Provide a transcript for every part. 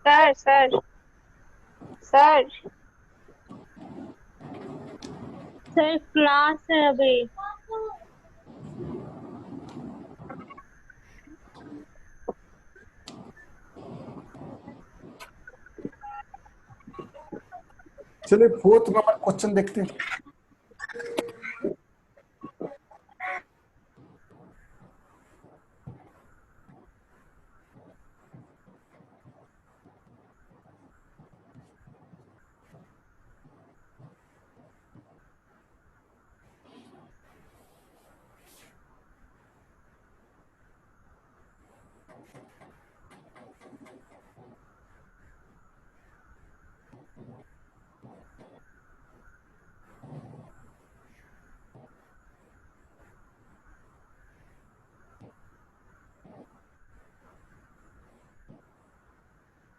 Sir sir sir sir class है अभी। चलिए 4th नंबर क्वेश्चन देखते हैं।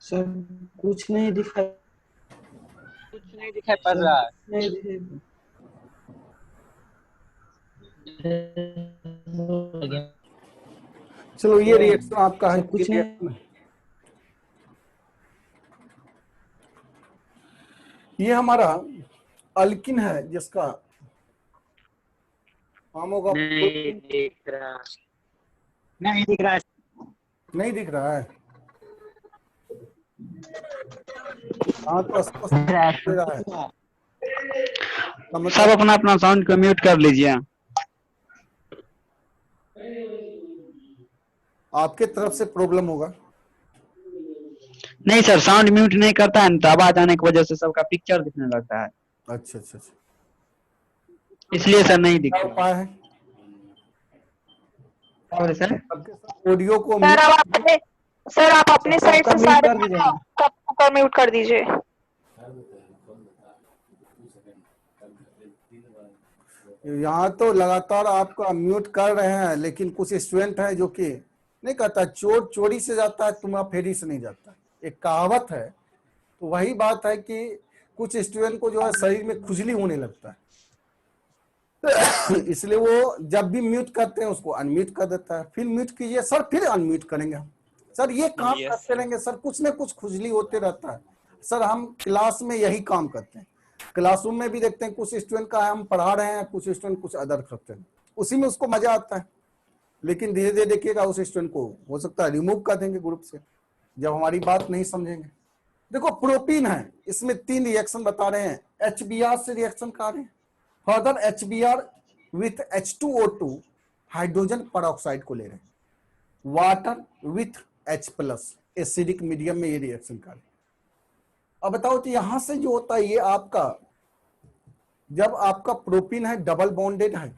सर कुछ नहीं दिखाई पड़ रहा है। नहीं दिखाई। चलो ये रिएक्शन आपका है, सर कुछ ये नहीं। ये हमारा अल्किन है जिसका नाम होगा, नहीं दिख रहा, नहीं दिख रहा है। नहीं दिख रहा है। हाँ तो स्पष्ट दिख रहा है। सब अपना अपना साउंड को म्यूट कर लीजिए। आपके तरफ से प्रॉब्लम होगा। नहीं सर, साउंड म्यूट नहीं करता है तो आवाज आने की वजह से सबका पिक्चर दिखने लगता है, अच्छा अच्छा अच्छा, इसलिए सर नहीं दिख क्या रहा। उपाय है? सर ऑडियो को सर आप अपने साइड से म्यूट सारे कर दीजिए। सबका म्यूट कर दीजिए। यहाँ तो लगातार आपका म्यूट कर रहे हैं, लेकिन कुछ स्टूडेंट है जो कि नहीं कहता, चोर चोरी से जाता है, तुम्हारा फेरी से नहीं जाता। एक कहावत है। तो वही बात है कि कुछ स्टूडेंट को जो है शरीर में खुजली होने लगता है, इसलिए वो जब भी म्यूट करते हैं उसको अनम्यूट कर देता है। फिर म्यूट कीजिए सर, फिर अनम्यूट करेंगे हम। सर ये काम करते रहेंगे सर, कुछ ना कुछ खुजली होते रहता है सर। हम क्लास में यही काम करते हैं, क्लासरूम में भी देखते हैं कुछ स्टूडेंट का हम पढ़ा रहे हैं, कुछ स्टूडेंट कुछ अदर करते हैं, उसी में उसको मजा आता है। लेकिन धीरे धीरे देखिएगा उस स्टूडेंट को हो सकता है रिमूव कर देंगे ग्रुप से, जब हमारी बात नहीं समझेंगे। देखो प्रोटीन है, इसमें 3 रिएक्शन बता रहे हैं, HBr से रिएक्शन कर रहे हैं। Further HBr with H2O2 hydrogen peroxide को ले रहे हैं, water with H+ acidic medium में ये रिएक्शन कर रहे हैं। अब बताओ तो यहां से जो होता है ये आपका, जब आपका प्रोटीन है डबल बॉन्डेड है,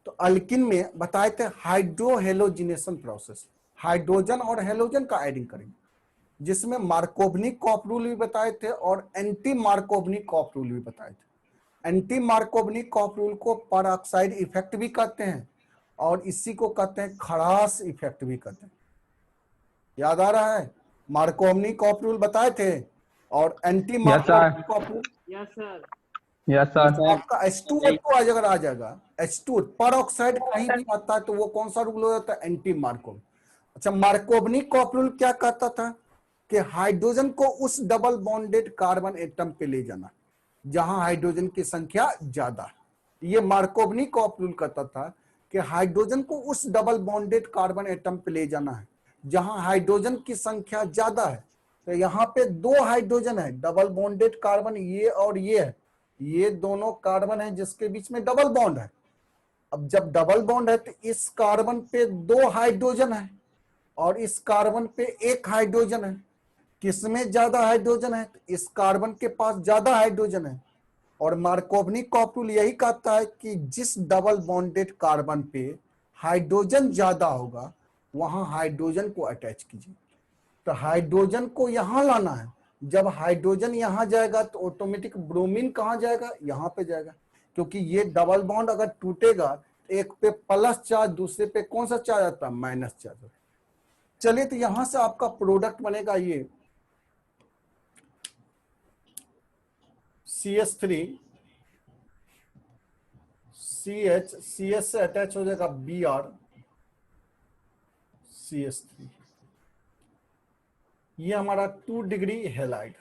तो अल्किन में बताए थे हाइड्रोहेलोजिनेशन प्रोसेस, हाइड्रोजन और हेलोजन का एडिंग करेंगे, जिसमें मार्कोवनिक कॉप रूल भी बताए थे और एंटी मार्कोवनिक कॉप रूल भी बताए थे। एंटी मार्कोवनिक कॉप रूल को परऑक्साइड इफेक्ट भी कहते हैं और इसी को कहते हैं खड़ास इफेक्ट भी कहते हैं। याद आ रहा है? मार्कोवनिक कॉप रूल बताए थे और एंटी मार्कोवनिक कॉप rule. Yes sir. Yes sir. आपका H2O2 अगर आ जाएगा, H2 परऑक्साइड कहीं भी आता है तो वो कौन सा रूल हो जाता है? Anti Markov. अच्छा, मार्कोवनिक कॉप रूल क्या कहता था कि हाइड्रोजन को उस डबल बॉन्डेड कार्बन एटम पे ले जाना जहां हाइड्रोजन की संख्या ज्यादा है। ये मार्कोवनिक कॉप रूल कहता था कि हाइड्रोजन को उस डबल बॉन्डेड कार्बन एटम पे ले जाना है जहां हाइड्रोजन की संख्या ज्यादा है। तो यहाँ पे 2 हाइड्रोजन है, डबल बॉन्डेड कार्बन ये और ये है, ये दोनों कार्बन है जिसके बीच में डबल बॉन्ड है। अब जब डबल बॉन्ड है तो इस कार्बन पे 2 हाइड्रोजन है और इस कार्बन पे 1 हाइड्रोजन है। किसमें ज्यादा हाइड्रोजन है? इस कार्बन के पास ज्यादा हाइड्रोजन है। और मार्कोवनिक कॉप रूल यही कहता है कि जिस डबल बॉन्डेड कार्बन पे हाइड्रोजन ज्यादा होगा वहां हाइड्रोजन को अटैच कीजिए। तो हाइड्रोजन को यहां लाना है, जब हाइड्रोजन यहां जाएगा तो ऑटोमेटिक ब्रोमीन कहां जाएगा? यहां पे जाएगा, क्योंकि ये डबल बॉन्ड अगर टूटेगा एक पे प्लस चार्ज, दूसरे पे कौन सा चार्ज आता है? Minus charge. चलिए तो यहां से आपका प्रोडक्ट बनेगा ये CH3 CH CH से अटैच हो जाएगा Br CH3। ये हमारा 2 डिग्री हेलाइड,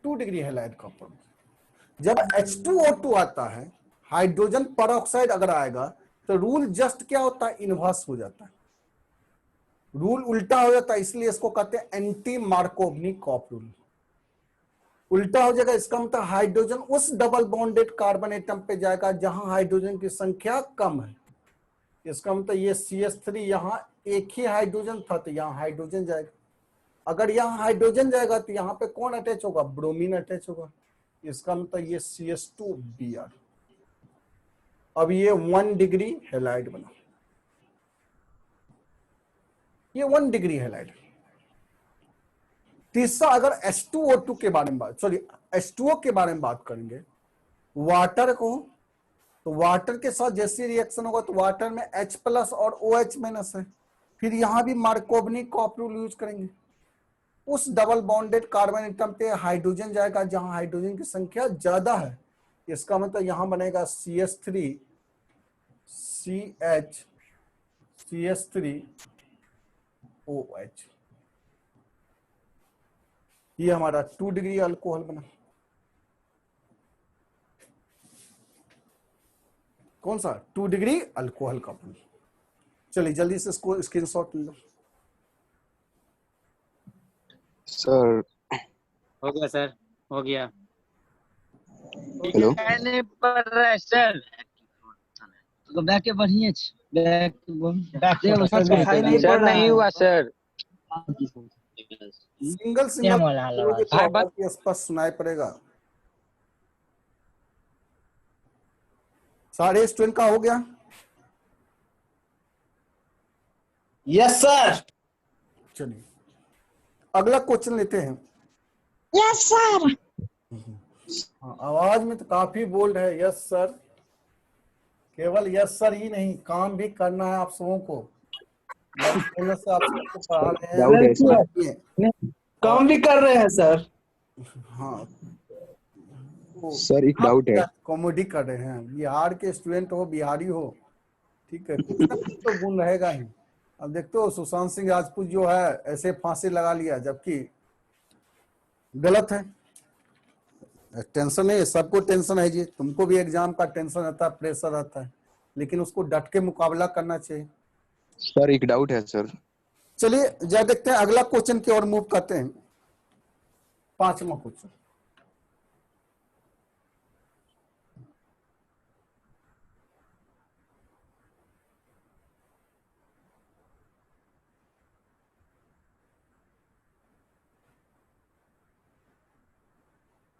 2 डिग्री हेलाइड का प्रोडक्ट। जब H2O2 आता है, हाइड्रोजन परऑक्साइड अगर आएगा तो रूल जस्ट क्या होता है, इनवर्स हो जाता है, रूल उल्टा हो जाता है, इसलिए इसको कहते हैं एंटी मार्कोवनी-कॉप रूल। उल्टा हो जाएगा, इसका मतलब हाइड्रोजन उस डबल बॉन्डेड कार्बन एटम पे जाएगा जहां हाइड्रोजन की संख्या कम है। इसका मतलब ये CH3 यहां एक ही हाइड्रोजन था तो यहां हाइड्रोजन जाएगा, अगर यहां हाइड्रोजन जाएगा तो यहां पे कौन अटैच होगा, ब्रोमीन अटैच होगा। इसका मतलब ये CH2Br। अब ये 1 डिग्री हेलाइड बना, ये 1 डिग्री हेलाइड। तीसरा, अगर H2O2 के बारे में H2O के बारे में बात करेंगे, वाटर को, तो वाटर के साथ जैसी रिएक्शन होगा तो वाटर में H प्लस और OH माइनस है, फिर यहां भी मार्कोवनी-कॉप रूल यूज करेंगे। उस डबल बॉन्डेड कार्बन एटम पे हाइड्रोजन जाएगा जहां हाइड्रोजन की संख्या ज्यादा है। इसका मतलब यहां बनेगा CH3 CH CH3 OH। ये हमारा 2 डिग्री अल्कोहल बना। कौन सा 2 डिग्री अल्कोहल का बना। चलिए जल्दी से इसको स्क्रीनशॉट ले लो। सर हो गया सर, हो गया। हेलो नहीं पढ़ रहा है सर, तो बैक के बढ़िए बैक सर दिखाई नहीं पड़ सर रहा नहीं है। हुआ सर। सिंगल सिंगल बोलोगे तो आवाज भी स्पष्ट सुनाई पड़ेगा। सारे स्टूडेंट का हो गया? Yes sir. चलिए अगला क्वेश्चन लेते हैं। Yes sir. हाँ, आवाज में तो काफी बोल्ड है। यस सर, केवल यस सर ही नहीं, काम भी करना है आप सबों को। पहले से आप सबको पढ़ा रहे डाउट है सर। हैं। काम भी कर रहे हैं सर। हाँ सर एक डाउट है। कॉमेडी कर रहे हैं, बिहार के स्टूडेंट हो, बिहारी हो, ठीक है, कुछ ना कुछ तो गुण रहेगा ही। अब देखते हो सुशांत सिंह राजपूत जो है ऐसे फांसी लगा लिया, जबकि गलत है। टेंशन नहीं, सबको टेंशन है जी, तुमको भी एग्जाम का टेंशन रहता है, प्रेशर रहता है, लेकिन उसको डट के मुकाबला करना चाहिए। सर एक डाउट है सर। चलिए जा देखते हैं, अगला क्वेश्चन की ओर मूव करते हैं। 5वां क्वेश्चन।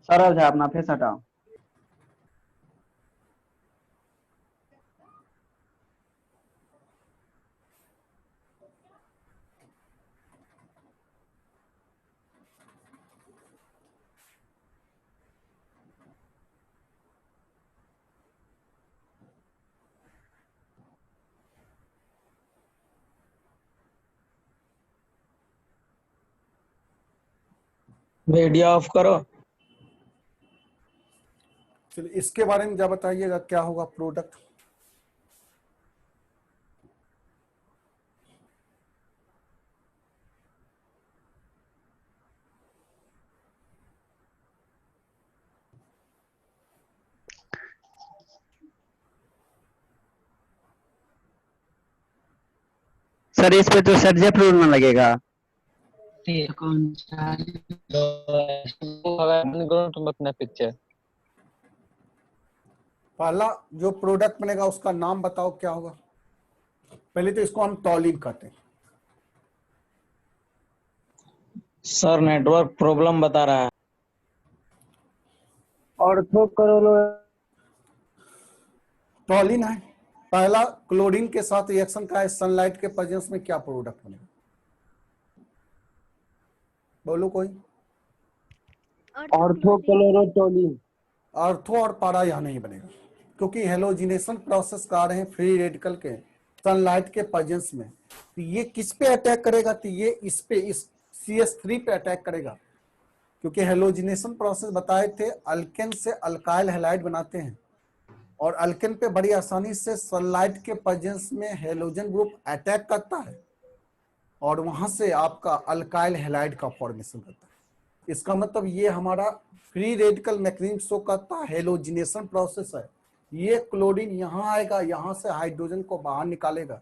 सरल है, अपना फेस हटाओ। वीडियो ऑफ करो। चलिए इसके बारे में क्या बताइएगा, क्या होगा प्रोडक्ट। सर इस पे तो सर्जेप रूल ना लगेगा। पिक्चर पहला जो प्रोडक्ट बनेगा उसका नाम बताओ क्या होगा। पहले तो इसको हम टॉलिन कहते हैं। सर नेटवर्क प्रॉब्लम बता रहा है। टॉलिन है। पहला क्लोरीन के साथ रिएक्शन का है, सनलाइट के प्रेजेंस में क्या प्रोडक्ट बनेगा, बोलो कोई। ऑर्थोक्लोरोटोलिन। ऑर्थो और पारा यहां नहीं बनेगा, क्योंकि हेलोजिनेशन प्रोसेस कर रहे हैं फ्री रेडिकल के, सनलाइट के प्रेजेंस में, तो ये किस पे अटैक करेगा? तो ये इस पे, इस CH3 पे अटैक करेगा, क्योंकि हेलोजिनेशन प्रोसेस बताए थे, अल्केन से अल्काइल हैलाइड बनाते हैं, और अल्केन पे बड़ी आसानी से सनलाइट के प्रेजेंस में हेलोजन ग्रुप अटैक करता है और वहां से आपका अल्काइल हैलाइड का फॉर्मेशन करता है। इसका मतलब ये हमारा फ्री रेडिकल मैकेनिज्म शो करता है, हेलोजिनेशन प्रोसेस है। ये क्लोरीन यहाँ आएगा, यहाँ से हाइड्रोजन को बाहर निकालेगा,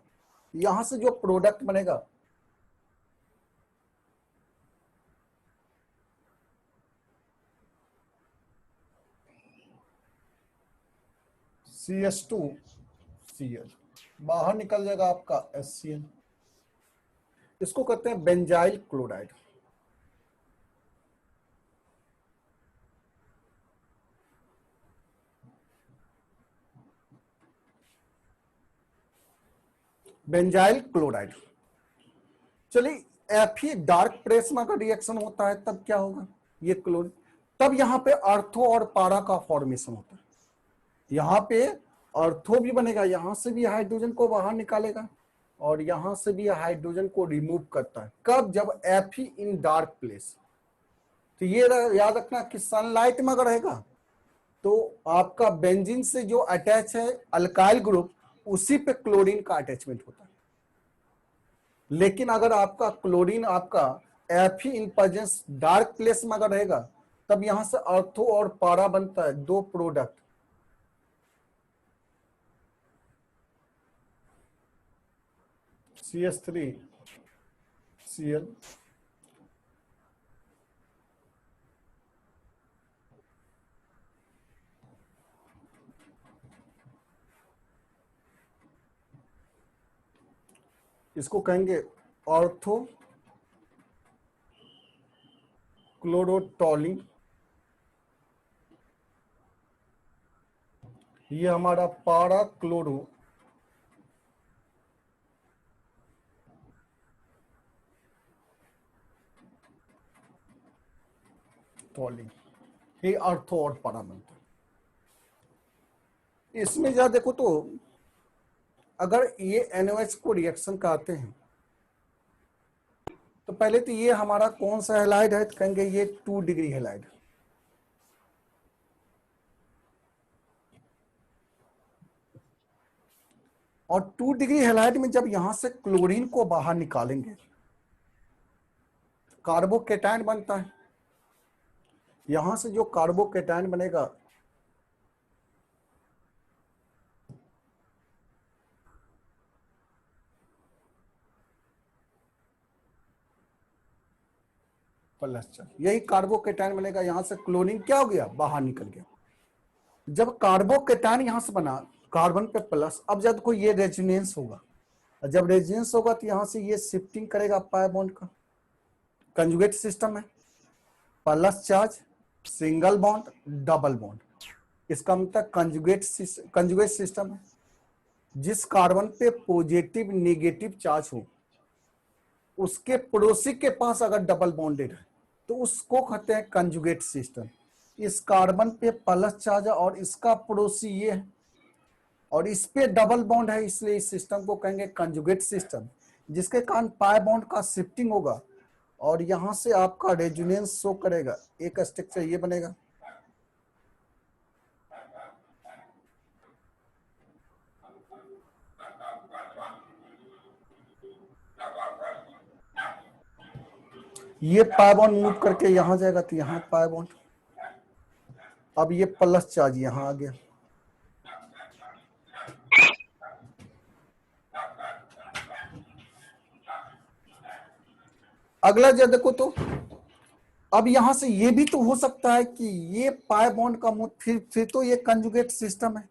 यहाँ से जो प्रोडक्ट बनेगा CH2Cl, बाहर निकल जाएगा आपका HCl। इसको कहते हैं बेंजाइल क्लोराइड। Benzyl chloride. चलिए Fe डार्क प्रेस में अगर रिएक्शन होता है तब क्या होगा? ये क्लोरीन, तब यहाँ पे अर्थो और पारा का फॉर्मेशन होता है। यहाँ पे अर्थो भी बनेगा, यहाँ से भी हाइड्रोजन को बाहर निकालेगा और यहाँ से भी हाइड्रोजन को रिमूव करता है। कब? जब Fe इन डार्क प्लेस। तो ये याद रखना कि सनलाइट में अगर रहेगा तो आपका बेंजीन से जो अटैच है अल्काइल ग्रुप, उसी पे क्लोरीन का अटैचमेंट होता है। लेकिन अगर आपका क्लोरीन आपका Fe in presence dark place में अगर रहेगा, तब यहां से अर्थो और पारा बनता है, दो प्रोडक्ट। CH3Cl इसको कहेंगे ऑर्थो क्लोरोटोलिन। ये हमारा पारा क्लोरो टोलिन, ये अर्थो और पारा बनता है। इसमें जरा देखो तो अगर ये NOH को रिएक्शन कराते हैं तो पहले तो ये हमारा कौन सा हैलाइड है? तो कहेंगे ये 2 डिग्री हैलाइड। और 2 डिग्री हैलाइड में जब यहां से क्लोरीन को बाहर निकालेंगे, कार्बोकेटायन बनता है। यहां से जो कार्बोकेटायन बनेगा प्लस चार्ज, यही कार्बोकेटायन बनेगा। यहां से क्लोरीन क्या हो गया? बाहर निकल गया। जब कार्बोकेटायन यहां से बना कार्बन पे प्लस, अब जब कोई ये रेजोनेंस होगा, जब रेजोनेंस होगा तो यहां से ये शिफ्टिंग करेगा पाई बॉन्ड का। कंजुगेट सिस्टम है, plus charge, single bond, double bond. इसका मतलब कंजुगेट सिस्टम है। जिस कार्बन पे पॉजिटिव नेगेटिव चार्ज हो, उसके पड़ोसी के पास अगर डबल बॉन्डेड है तो उसको कहते हैं कंजुगेट सिस्टम। इस कार्बन पे प्लस चार्ज है और इसका पड़ोसी ये है और इस पे डबल बॉन्ड है, इसलिए इस सिस्टम को कहेंगे कंजुगेट सिस्टम, जिसके कारण पाई बॉन्ड का शिफ्टिंग होगा और यहां से आपका रेजोनेंस शो करेगा। एक स्ट्रक्चर ये बनेगा, ये पाई बॉन्ड मूव करके यहां जाएगा तो यहां पाई बॉन्ड। अब ये प्लस चार्ज यहां आ गया। अगला जब देखो तो अब यहां से ये भी तो हो सकता है कि ये पाई बॉन्ड का मूव, फिर तो ये कंजुगेट सिस्टम है।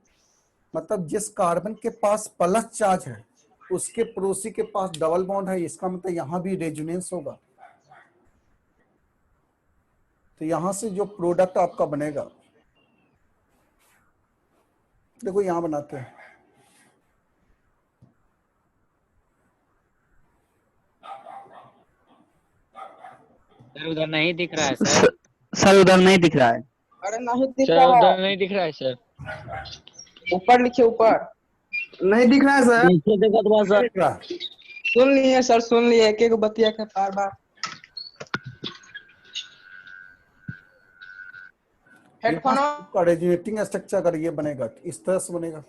मतलब जिस कार्बन के पास प्लस चार्ज है उसके पड़ोसी के पास डबल बॉन्ड है, इसका मतलब यहां भी रेजोनेंस होगा। तो यहां से जो प्रोडक्ट आपका बनेगा, देखो यहां बनाते हैं, सर उधर नहीं दिख रहा है सर। सर उधर नहीं दिख रहा है। अरे नहीं दिख सर रहा उधर है, नहीं दिख रहा है सर। ऊपर लिखे ऊपर। नहीं दिख रहा है सर। नीचे देखो तो सर। देख रहा है। सुन लिए सर, सुन लिए, एक एक बतिया के बार बार। हेडफोन का रेजोनेटिंग स्ट्रक्चर अगर ये बनेगा इस तरह से बनेगा।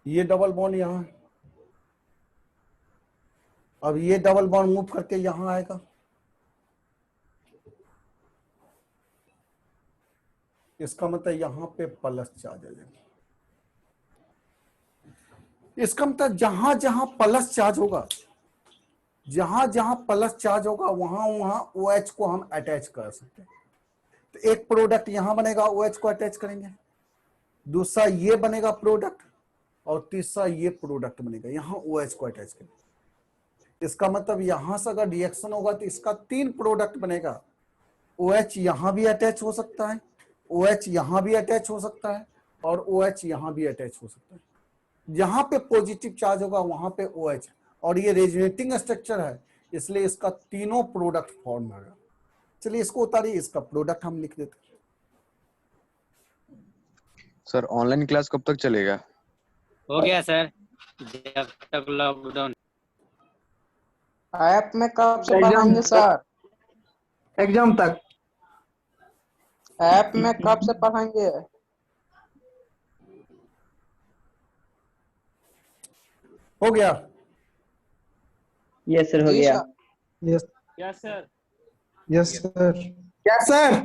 ये डबल बॉन्ड यहाँ, अब ये डबल बॉन्ड मूव करके यहां आएगा, इसका मतलब यहां पे प्लस चार्ज आ जाएगा। इसका मतलब जहां जहां प्लस चार्ज होगा, जहां जहां प्लस चार्ज होगा वहां वहां OH को हम अटैच कर सकते हैं। तो एक प्रोडक्ट यहां बनेगा, OH को अटैच करेंगे, दूसरा ये बनेगा प्रोडक्ट, और तीसरा ये प्रोडक्ट बनेगा, यहां OH को अटैच करेंगे। इसका मतलब यहां से अगर रिएक्शन होगा तो इसका 3 प्रोडक्ट बनेगा। OH यहां भी अटैच हो सकता है, OH यहां भी अटैच हो सकता है, और OH यहां भी अटैच हो सकता है। जहां पे पॉजिटिव चार्ज होगा वहां पे OH, और ये रेजोनेटिंग स्ट्रक्चर है इसलिए इसका तीनों प्रोडक्ट फॉर्म होगा। चलिए इसको उतारिए, इसका प्रोडक्ट हम लिख देते हैं। सर ऑनलाइन क्लास कब तक चलेगा? हो गया सर, जब तक लॉकडाउन। ऐप में कब से एग्जाम पढ़ाएंगे सर? एग्जाम तक। ऐप में कब से पढ़ाएंगे? हो गया। यस सर, हो जी गया। Sir. Yes yes sir. Yes sir. क्या सर?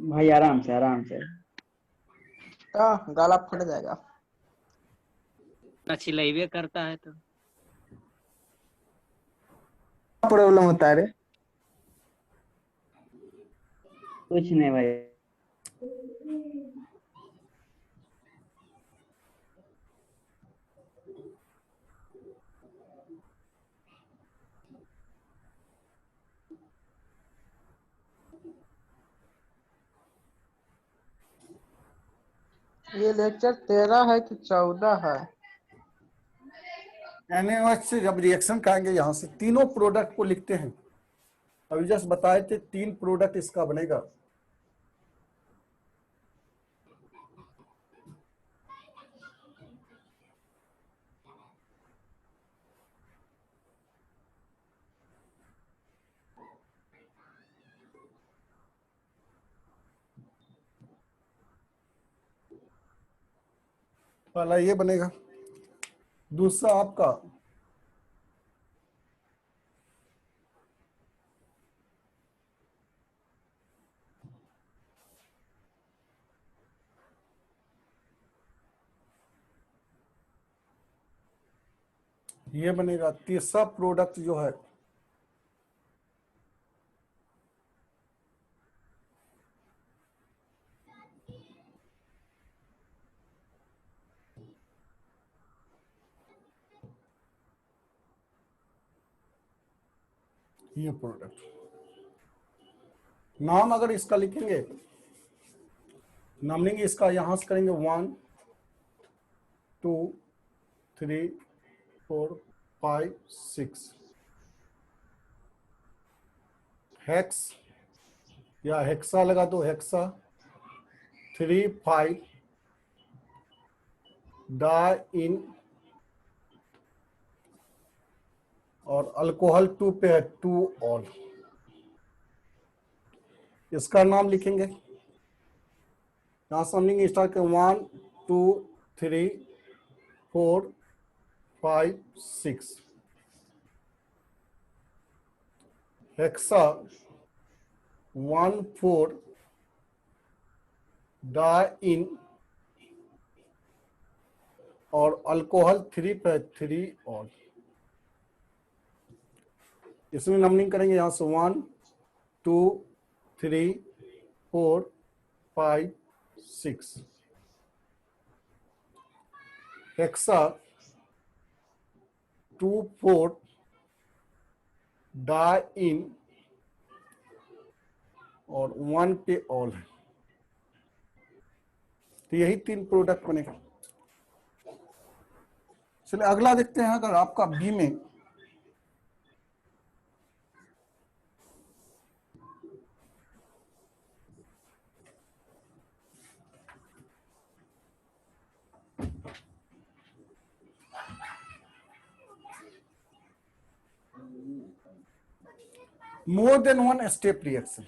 भाई आराम से आराम से। गला फट जाएगा। चिल्लाइए करता है तो। प्रॉब्लम होता है रे? कुछ नहीं भाई। ये लेक्चर 13 है कि 14 है? NaOH से जब रिएक्शन करेंगे यहां से तीनों प्रोडक्ट को लिखते हैं। अभी जस्ट बताए थे 3 प्रोडक्ट इसका बनेगा। पहला ये बनेगा, दूसरा आपका ये बनेगा, तीसरा प्रोडक्ट जो है ये प्रोडक्ट। नाम अगर इसका लिखेंगे, नंबरिंग इसका यहां से करेंगे 1 2 3 4 5 6। हेक्स या हेक्सा लगा दो, हेक्सा 3 5 डाइन, और अल्कोहल 2 पे है 2 ऑल। इसका नाम लिखेंगे, यहां से हम लिखेंगे स्टार्ट के 1 2 3 4 5 6। हेक्सा 1 4 डाइन, और अल्कोहल 3 पे 3 ऑल। इसमें नंबरिंग करेंगे यहां से 1 2 3 4 5 6। हेक्सा 2 4 डाइन, और 1 पे ऑल है। तो यही 3 प्रोडक्ट बनेगा। चलिए अगला देखते हैं। अगर आपका बी में more than one step reaction,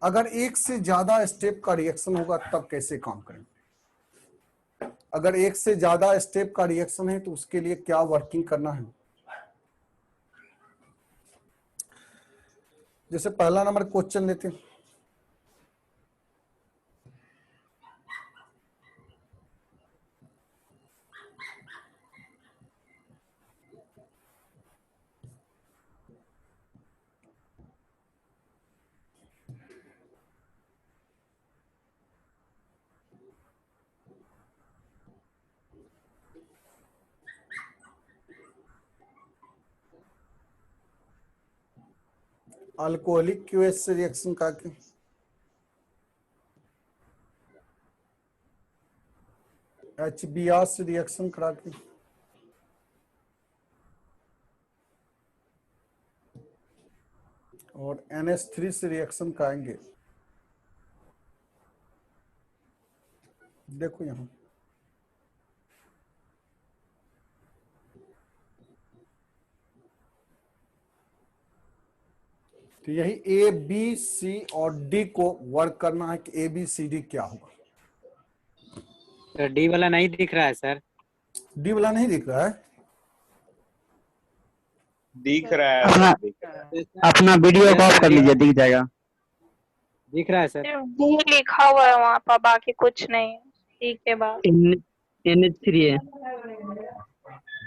अगर एक से ज्यादा स्टेप का रिएक्शन होगा तब कैसे काम करेंगे? अगर एक से ज्यादा स्टेप का रिएक्शन है तो उसके लिए क्या वर्किंग करना है? जैसे पहला नंबर क्वेश्चन लेते हैं। अल्कोहलिक क्यूएच से रिएक्शन का के HBr से रिएक्शन करा के और NH3 से रिएक्शन कराएंगे। देखो यहां तो यही A, B, C और D को वर्क करना है कि ABCD क्या होगा। तो डी वाला नहीं दिख रहा है सर। डी वाला नहीं दिख रहा है? दिख रहा है अपना अपना वीडियो को ऑफ कर लीजिए, दिख जाएगा। दिख रहा है सर। सिर्फ डी लिखा हुआ है वहाँ पर, बाकी कुछ नहीं। डी के बाद NH3 है।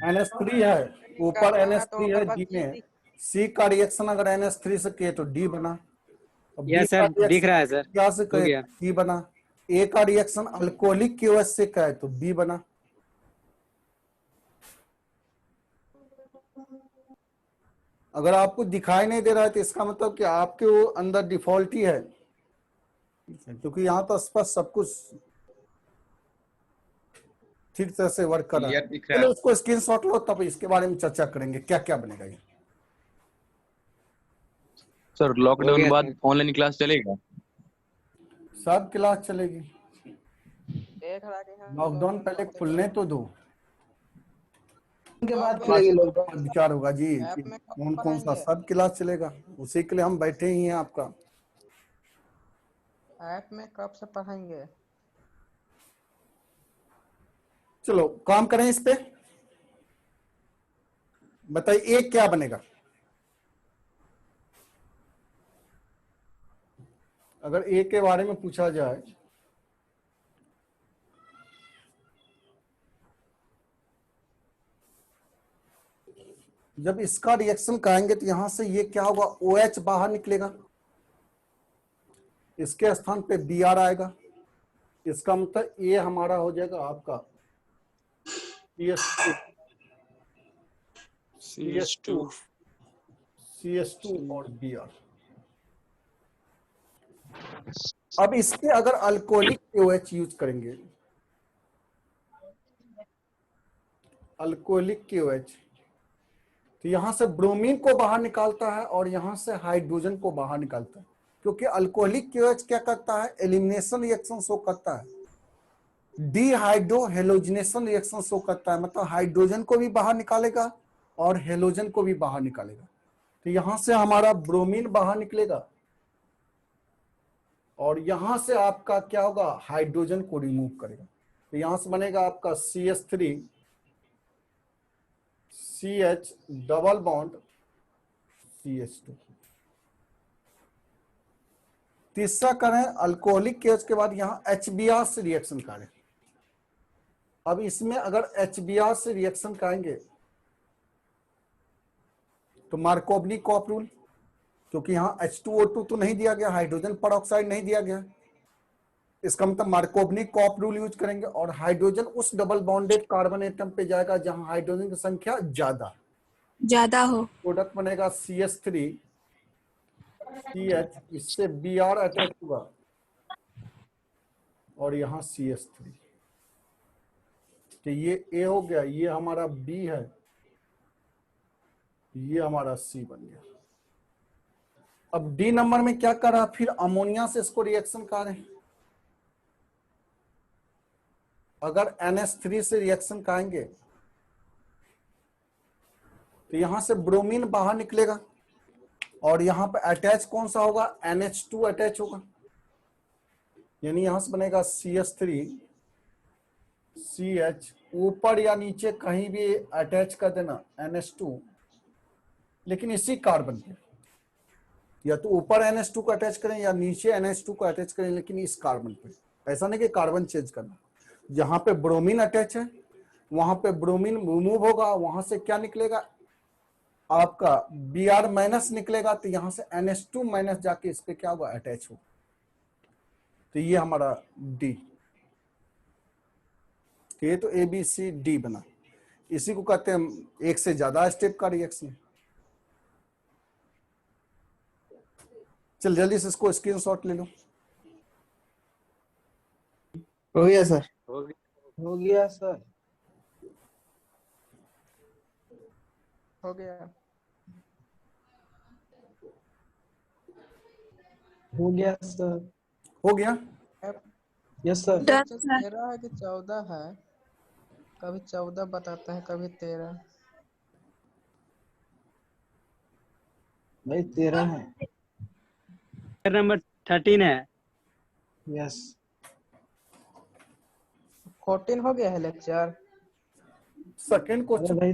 NH3 है, ऊपर NH3 है, डी में C का रिएक्शन अगर NH3 से किए तो D बना। अब यस B का सर, दिख रहा है सर। क्या से हो कहे गया। तो D बना। A का रिएक्शन अल्कोहलिक क्यूएच से कहे तो B बना। अगर आपको दिखाई नहीं दे रहा है तो इसका मतलब कि आपके वो अंदर डिफॉल्ट ही है, क्योंकि यहाँ तो स्पष्ट सब कुछ ठीक तरह से वर्क कर रहा है। चलो उसको स्क्रीनशॉट लो, तब इसके बारे में चर्चा करेंगे क्या क्या बनेगा ये। सर लॉकडाउन बाद ऑनलाइन क्लास चलेगा? सब क्लास चलेगी। एक हरा के यहाँ लॉकडाउन पहले खुलने तो दो, के बाद खुलेगी लॉकडाउन। विचार होगा जी ऐप कि में कब कौन कौन सा पढ़ाएंगे? सब क्लास चलेगा। उसी के लिए हम बैठे ही हैं आपका। ऐप में कब से पढ़ाएंगे? चलो काम करें इस पे। बताइए एक क्या बनेगा? अगर ए के बारे में पूछा जाए, जब इसका रिएक्शन कराएंगे तो यहां से ये क्या होगा, OH बाहर निकलेगा, इसके स्थान पे Br आएगा। इसका मतलब ये हमारा हो जाएगा आपका CH2 और Br। अब इस पे अगर अल्कोहलिक OH यूज करेंगे, अल्कोहलिक OH, तो यहां से ब्रोमीन को बाहर निकालता है और यहां से हाइड्रोजन को बाहर निकालता है, क्योंकि अल्कोहलिक OH क्या करता है, एलिमिनेशन रिएक्शन शो करता है, डीहाइड्रो हेलोजिनेशन रिएक्शन शो करता है, मतलब हाइड्रोजन को भी बाहर निकालेगा और हेलोजन को भी बाहर निकालेगा। तो यहां से हमारा ब्रोमीन बाहर निकलेगा और यहां से आपका क्या होगा, हाइड्रोजन को रिमूव करेगा। तो यहां से बनेगा आपका CH3 CH double bond CH2। तीसरा करें अल्कोहलिक केज के बाद यहां HBr से रिएक्शन करें। अब इसमें अगर HBr से रिएक्शन करेंगे तो मार्कोवनी कॉप रूल, क्योंकि यहां H2O2 तो नहीं दिया गया, हाइड्रोजन परऑक्साइड नहीं दिया गया, इसका मतलब मार्कोवनी कॉप रूल यूज करेंगे और हाइड्रोजन उस डबल बॉन्डेड कार्बन एटम पे जाएगा जहां हाइड्रोजन की संख्या ज्यादा हो। प्रोडक्ट बनेगा CH3 CH, इससे Br अटैच होगा और यहां CH3। तो ये A हो गया, ये हमारा B है, ये हमारा C बन गया। अब D नंबर में क्या कर रहा, फिर अमोनिया से इसको रिएक्शन कर रहे हैं। अगर NH3 से रिएक्शन कराएंगे तो यहां से ब्रोमीन बाहर निकलेगा और यहाँ पे अटैच कौन सा होगा, NH2 अटैच होगा, यानी यहां से बनेगा CH3 CH, ऊपर या नीचे कहीं भी अटैच कर देना NH2, लेकिन इसी कार्बन पे, या तो ऊपर NH2 को अटैच करें या नीचे NH2 को अटैच करें, लेकिन इस कार्बन पे। ऐसा नहीं कि कार्बन चेंज करना। जहां पे ब्रोमीन अटैच है वहां पे ब्रोमीन रिमूव होगा, वहां से क्या निकलेगा आपका Br माइनस निकलेगा, तो यहां से NH2 माइनस जाके इस पे क्या होगा, अटैच होगा। तो ये हमारा D, ये तो ABCD बना। इसी को कहते हैं एक से ज्यादा स्टेप का रिएक्शन। चल जल्दी से इसको स्क्रीनशॉट ले लो। हो गया सर। हो गया सर। हो गया। हो गया सर। हो गया। Yes sir. Done, बच्चे sir. 13 है कि 14 है, कभी 14 बताता है कभी 13। भाई 13 है। नंबर 13 है। यस। 14 हो गया है लेक्चर। सेकंड अरे क्वेश्चन, भाई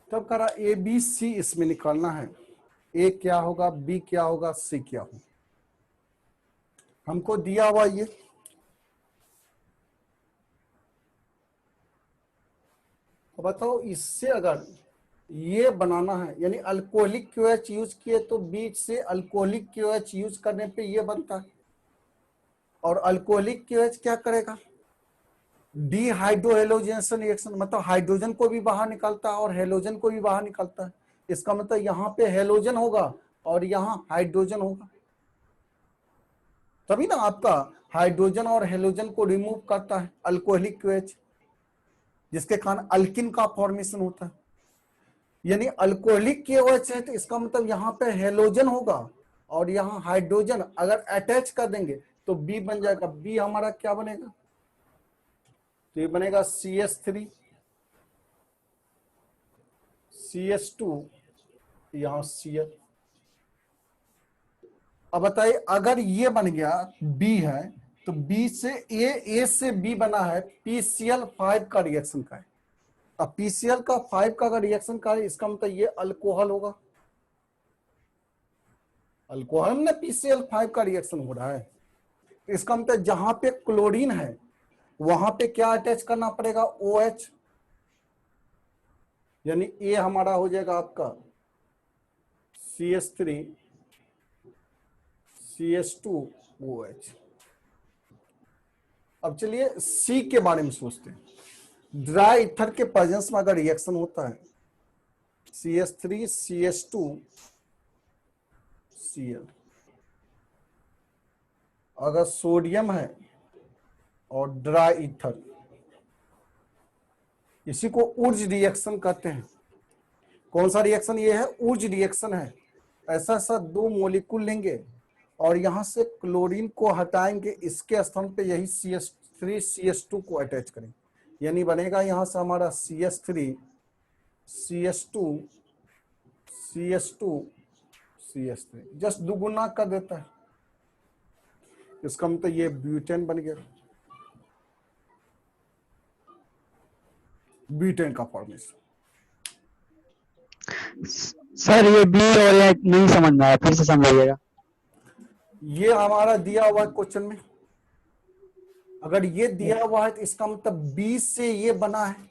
तब करा ABC इसमें निकालना है। A क्या होगा, B क्या होगा, C क्या होगा। हमको दिया हुआ ये बताओ, इससे अगर ये बनाना है, यानी अल्कोहलिक QH यूज किए तो बीच से अल्कोहलिक QH यूज करने पे ये बनता है, और अल्कोहलिक QH क्या करेगा, डीहाइड्रोहेलोजेनेशन रिएक्शन, मतलब हाइड्रोजन को भी बाहर निकालता है और हेलोजन को भी बाहर निकालता है। इसका मतलब यहाँ पे हेलोजन होगा और यहाँ हाइड्रोजन होगा, तभी ना आपका हाइड्रोजन और हेलोजन को रिमूव करता है अल्कोहलिक QH, जिसके कारण अल्किन का फॉर्मेशन होता है। यानी अल्कोहलिक KOH है तो इसका मतलब यहाँ पे हेलोजन होगा और यहाँ हाइड्रोजन अगर अटैच कर देंगे तो B बन जाएगा। B हमारा क्या बनेगा, तो ये बनेगा CH3 CH2, यहाँ Cl। अब बताइए अगर ये बन गया B है तो B से A से B बना है, PCl5 का रिएक्शन का है। अब PCl का 5 का अगर रिएक्शन का है, इसका मतलब ये अल्कोहल होगा। अल्कोहल में PCl5 का रिएक्शन हो रहा है, इसका मतलब जहां पे क्लोरीन है वहां पे क्या अटैच करना पड़ेगा, OH, यानी A हमारा हो जाएगा आपका CH3 CH2 OH। अब चलिए C के बारे में सोचते हैं। ड्राई ईथर के प्रेजेंस में अगर रिएक्शन होता है CH3 CH2 Cl, अगर सोडियम है और ड्राई ईथर, इसी को ऊर्ज रिएक्शन कहते हैं। कौन सा रिएक्शन ये है, ऊर्ज रिएक्शन है। ऐसा ऐसा दो मॉलिक्यूल लेंगे और यहां से क्लोरीन को हटाएंगे, इसके स्थान पे यही CH3 CH2 को अटैच करेंगे, यानी बनेगा यहां से हमारा CH3 CH2 CH2 CH3, just दुगुना कर देता है। इसका मतलब ये ब्यूटेन बन गया, ब्यूटेन का फॉर्मेशन। सर ये बी और ये नहीं समझ में आया, फिर से समझाइएगा। ये हमारा दिया हुआ क्वेश्चन में अगर ये दिया हुआ है तो इसका मतलब B से ये बना है।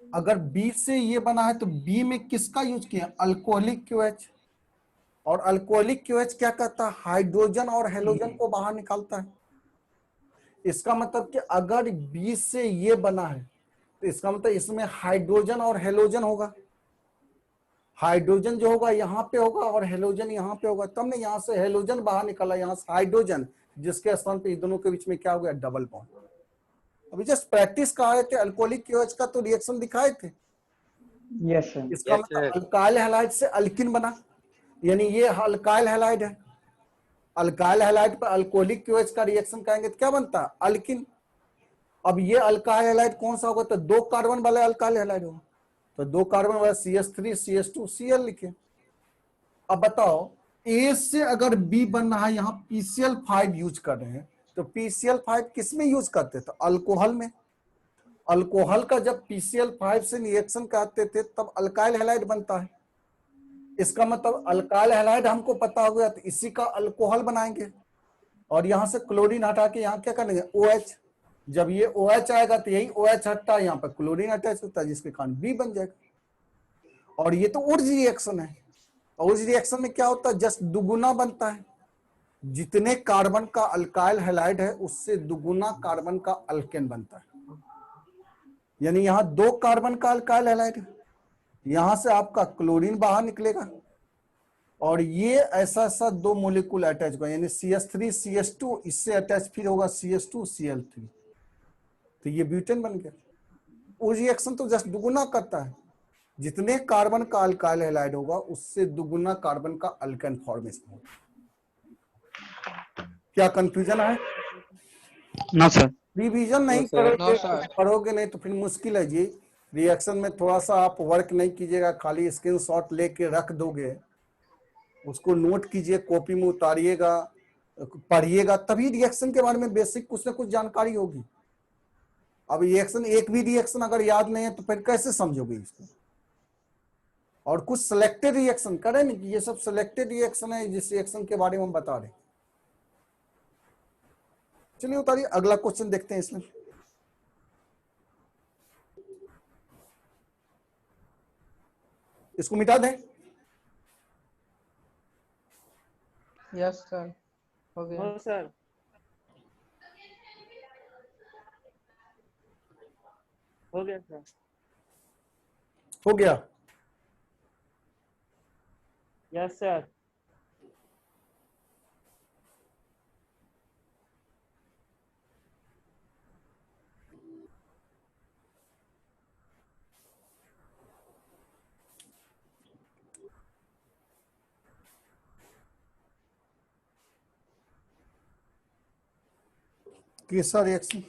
अगर B से ये बना है तो B में किसका यूज किया? Alcoholic QH। और अल्कोहलिक QH क्या करता है? हाइड्रोजन और हेलोजन को बाहर निकालता है। इसका मतलब कि अगर B से ये बना है तो इसका मतलब इसमें हाइड्रोजन और हेलोजन होगा। हाइड्रोजन जो होगा यहाँ पे होगा और हेलोजन यहाँ पे होगा, तब ने यहाँ से हेलोजन बाहर निकाला, यहाँ से हाइड्रोजन, जिसके स्थान पे दोनों के बीच में क्या हो गया? Double bond. अभी जस्ट प्रैक्टिस कराए थे अल्कोहलिक QH का, तो रिएक्शन दिखाए थे। Yes sir. इसका मतलब अल्काइल हैलाइड से अल्किन बना, यानी ये अल्काइल हैलाइड है। अल्काइल हैलाइड पर अल्कोहलिक QH का रिएक्शन करेंगे तो क्या बनता है? अल्किन। अब ये अल्काइल हैलाइड कौन सा होगा? तो 2 कार्बन वाला अल्काइल हैलाइड होगा। तो 2 कार्बन वाला CH3 CH2 Cl लिखे। अब बताओ A से अगर B बन रहा है, यहाँ PCl5 यूज कर रहे हैं, तो PCl5 किस में यूज करते थे? अल्कोहल में। अल्कोहल का जब PCl5 से रिएक्शन करते थे तब अल्काइल हैलाइड बनता है। इसका मतलब अल्काइल हैलाइड हमको पता हो गया, तो इसी का अल्कोहल बनाएंगे और यहां से क्लोरीन हटा के यहाँ क्या करेंगे? OH। जब ये OH आएगा तो यही OH हटता है, यहाँ पर क्लोरीन अटैच होता है, जिसके कारण B बन जाएगा। और ये तो उर्ज रिएक्शन है। और उस रिएक्शन में क्या होता है? जस्ट दुगुना बनता है। जितने कार्बन का अल्काइल हैलाइड है उससे दुगुना कार्बन का अल्केन बनता है। यानी यहाँ 2 कार्बन का अल्काइल हैलाइड है, यहां से आपका क्लोरीन बाहर निकलेगा और ये ऐसा 2 मोलिक्यूल अटैच होगा, यानी CH3 CH2, इससे अटैच फिर होगा CH2 Cl3, तो ये ब्यूटेन बन गया। वो रिएक्शन तो जस्ट दुगुना करता है, जितने कार्बन का अल्काइल हैलाइड होगा उससे दुगुना कार्बन का अल्केन फॉर्मेशन होगा। क्या कंफ्यूजन है? ना सर। रिवीजन नहीं करोगे नहीं तो फिर मुश्किल है जी। रिएक्शन में थोड़ा सा आप वर्क नहीं कीजिएगा, खाली स्क्रीनशॉट लेके रख दोगे, उसको नोट कीजिए, कॉपी में उतारिएगा, पढ़िएगा, तभी रिएक्शन के बारे में बेसिक कुछ ना कुछ जानकारी होगी। अब रिएक्शन, एक भी रिएक्शन अगर याद नहीं है तो फिर कैसे समझोगे इसको? और कुछ सिलेक्टेड रिएक्शन करें नहीं कि ये सब सिलेक्टेड रिएक्शन है जिस रिएक्शन के बारे में हम बता रहे। चलिए उतारिए, अगला क्वेश्चन देखते हैं इसमें। इसको मिटा दें। यस सर, हो गया सर। हो गया सर। हो गया। Yes sir. कैसा रिएक्शन?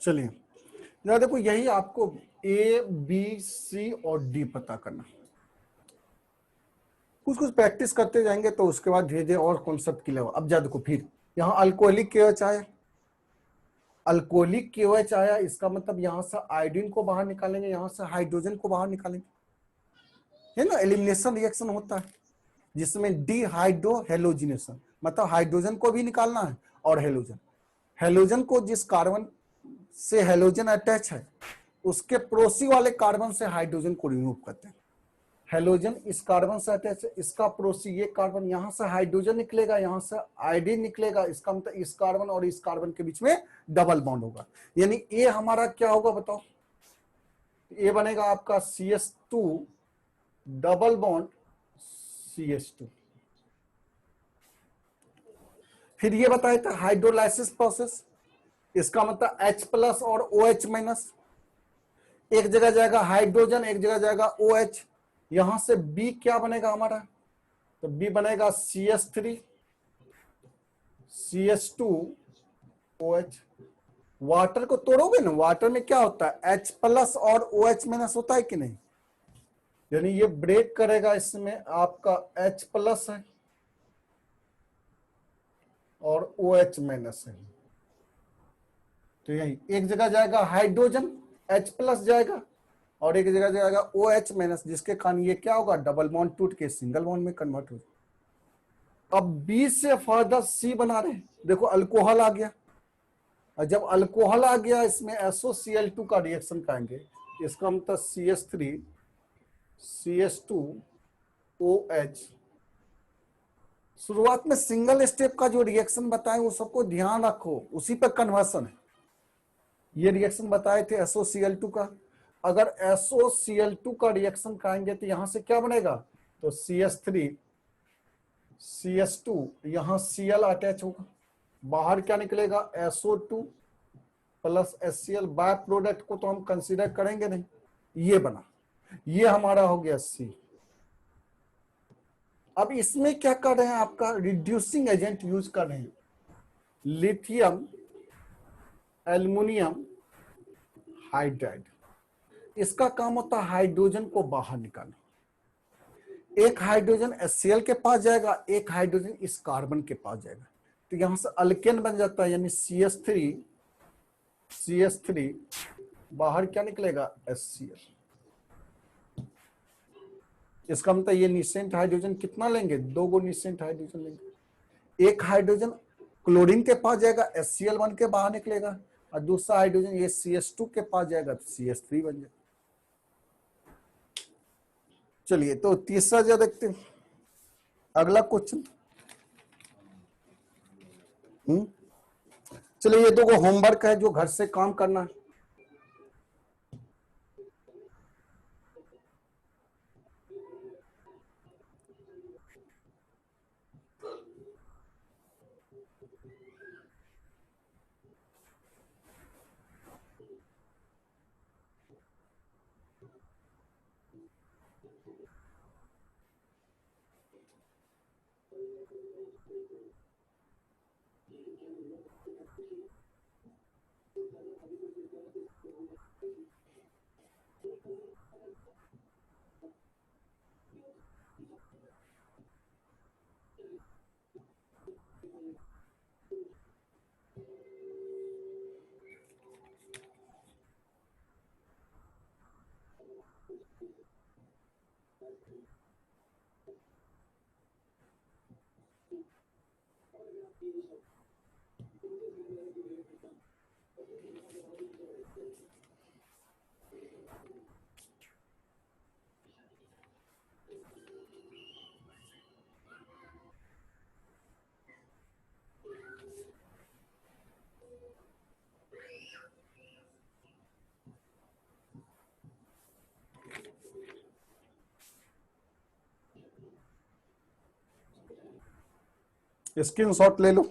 चलिए जरा देखो, यही आपको A, B, C और D पता करना। कुछ कुछ प्रैक्टिस करते जाएंगे तो उसके बाद धीरे धीरे और कॉन्सेप्ट क्लियर हो। अब जा देखो, फिर यहाँ अल्कोहलिक KOH आया, अल्कोहलिक KOH आया, इसका मतलब यहाँ से आयोडीन को बाहर निकालेंगे, यहाँ से हाइड्रोजन को बाहर निकालेंगे, है ना। एलिमिनेशन रिएक्शन होता है जिसमें डिहाइड्रो हेलोजिनेशन, मतलब हाइड्रोजन को भी निकालना है और हेलोजन को जिस कार्बन से हेलोजन अटैच है उसके पड़ोसी वाले कार्बन से हाइड्रोजन को रिमूव करते हैं। हेलोजन इस कार्बन से अटैच है, इसका पड़ोसी ये कार्बन, यहां से हाइड्रोजन निकलेगा, यहां से आयोडीन निकलेगा, इसका मतलब इस कार्बन और इस कार्बन के बीच में डबल बॉन्ड होगा। यानी ए हमारा क्या होगा बताओ, ए बनेगा आपका CH2 डबल बॉन्ड CH2। फिर ये बताया था हाइड्रोलाइसिस प्रोसेस, इसका मतलब H+ और OH-, एक जगह जाएगा हाइड्रोजन, एक जगह जाएगा OH, यहां से B क्या बनेगा हमारा, तो B बनेगा CH3 CH2 OH। वाटर को तोड़ोगे ना, वाटर में क्या होता है H+ और OH- होता है कि नहीं, यानी ये ब्रेक करेगा, इसमें आपका H+ है और OH- है। तो यही एक जगह जाएगा हाइड्रोजन H+ जाएगा और एक जगह जाएगा OH-, जिसके कारण ये क्या होगा, डबल बॉन्ड टूट के सिंगल बॉन्ड में कन्वर्ट हो जाएगा। अब B से फर्दर C बना रहे हैं, देखो अल्कोहल आ गया, और जब अल्कोहल आ गया इसमें SOCl2 का रिएक्शन करेंगे, इसका मतलब CH3 CH2 OH। शुरुआत में सिंगल स्टेप का जो रिएक्शन बताए वो सबको ध्यान रखो, उसी पर कन्वर्सन है। ये रिएक्शन बताए थे SOCl2 का, अगर SOCl2 का रिएक्शन कराएंगे तो यहां से क्या बनेगा, तो CH3 CH2, यहां Cl अटैच होगा, बाहर क्या निकलेगा SO2 plus HCl। By product को तो हम कंसीडर करेंगे नहीं, ये बना, ये हमारा हो गया C। अब इसमें क्या कर रहे हैं, आपका रिड्यूसिंग एजेंट यूज कर रहे हैं, लिथियम एल्युमिनियम हाइड्राइड। इसका काम होता है हाइड्रोजन को बाहर निकालना। एक हाइड्रोजन HCl के पास जाएगा, एक हाइड्रोजन इस कार्बन के पास जाएगा, तो यहां से अल्केन बन जाता है, यानी CH3 बाहर क्या निकलेगा HCl। इसका मतलब ये निसेंट हाइड्रोजन कितना लेंगे, 2 गो निसेंट हाइड्रोजन लेंगे। एक हाइड्रोजन क्लोरीन के पास जाएगा, HCl बन के बाहर निकलेगा, और दूसरा हाइड्रोजन ये CH2 के पास जाएगा तो CH3 बन जाएगा। चलिए तो तीसरा जो देखते हैं, अगला क्वेश्चन। चलिए ये 2 गो होमवर्क है जो घर से काम करना है। स्क्रीनशॉट ले लो।